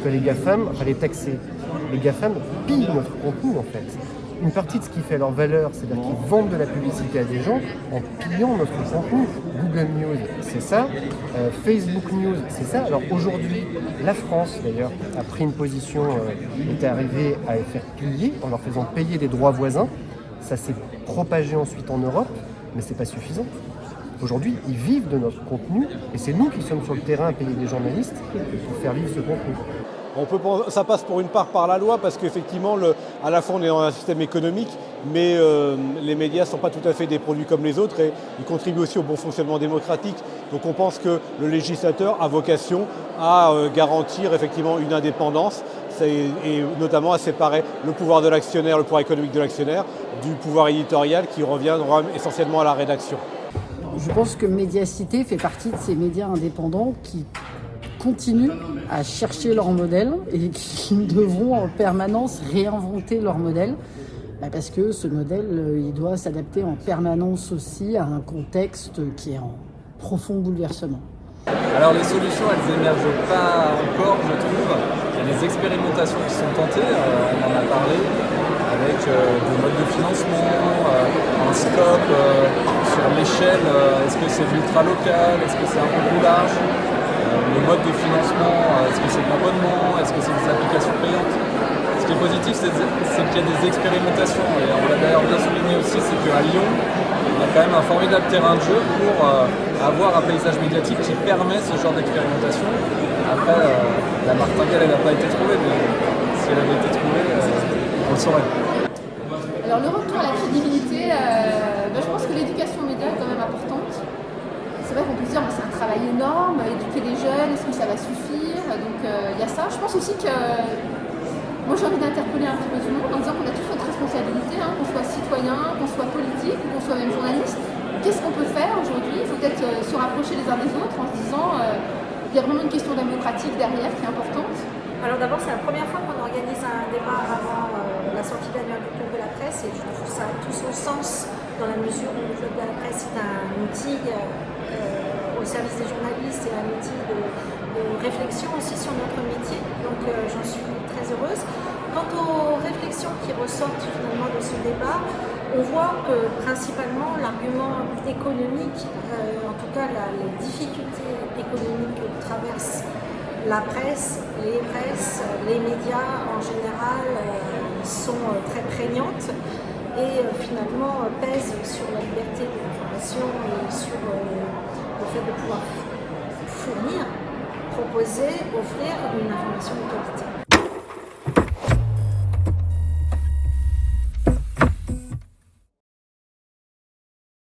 que les GAFAM, les taxer. Les GAFAM pillent notre contenu en fait. Une partie de ce qui fait leur valeur, c'est-à-dire qu'ils vendent de la publicité à des gens en pillant notre contenu. Google News, c'est ça. Facebook News, c'est ça. Alors aujourd'hui, la France d'ailleurs a pris une position, est arrivée à les faire piller en leur faisant payer des droits voisins. Ça s'est propagé ensuite en Europe, mais c'est pas suffisant. Aujourd'hui, ils vivent de notre contenu et c'est nous qui sommes sur le terrain à payer des journalistes pour faire vivre ce contenu. Ça passe pour une part par la loi parce qu'effectivement, à la fois on est dans un système économique, mais les médias ne sont pas tout à fait des produits comme les autres et ils contribuent aussi au bon fonctionnement démocratique. Donc on pense que le législateur a vocation à garantir effectivement une indépendance et notamment à séparer le pouvoir de l'actionnaire, le pouvoir économique de l'actionnaire, du pouvoir éditorial qui revient essentiellement à la rédaction. Je pense que Médiacité fait partie de ces médias indépendants qui continuent à chercher leur modèle et qui devront en permanence réinventer leur modèle parce que ce modèle il doit s'adapter en permanence aussi à un contexte qui est en profond bouleversement. Alors les solutions elles n'émergent pas encore je trouve, il y a des expérimentations qui sont tentées, on en a parlé avec des modes de financement, un scope sur l'échelle, est-ce que c'est de l'ultra local, est-ce que c'est un peu plus large? Le mode de financement, est-ce que c'est de l'abonnement, est-ce que c'est des applications payantes? Ce qui est positif, c'est qu'il y a des expérimentations. Et on l'a d'ailleurs bien souligné aussi, c'est qu'à Lyon, il y a quand même un formidable terrain de jeu pour avoir un paysage médiatique qui permet ce genre d'expérimentation. Après, la martingale, elle n'a pas été trouvée, mais si elle avait été trouvée, on le saurait. Alors le retour à la crédibilité, je pense que l'éducation média est quand même importante. C'est vrai qu'on peut se dire c'est un travail énorme, éduquer les jeunes, est-ce que ça va suffire? Donc il y a ça. Je pense aussi que moi j'ai envie d'interpeller un petit peu tout le monde en disant qu'on a tous notre responsabilité, qu'on soit citoyen, qu'on soit politique, qu'on soit même journaliste. Qu'est-ce qu'on peut faire aujourd'hui? Il faut peut-être se rapprocher les uns des autres en se disant il y a vraiment une question démocratique derrière qui est importante. Alors d'abord c'est la première fois qu'on organise un débat avant la sortie annuelle du Club de la Presse et je trouve ça a tout son sens dans la mesure où le Club de la Presse est un outil au service des journalistes et un outil de réflexion aussi sur notre métier. Donc j'en suis très heureuse. Quant aux réflexions qui ressortent finalement de ce débat, on voit que principalement l'argument économique, en tout cas les difficultés économiques que traverse la presse, les médias en général sont très prégnantes et finalement pèsent sur la liberté de l'information et sur le fait de pouvoir fournir, proposer, offrir une information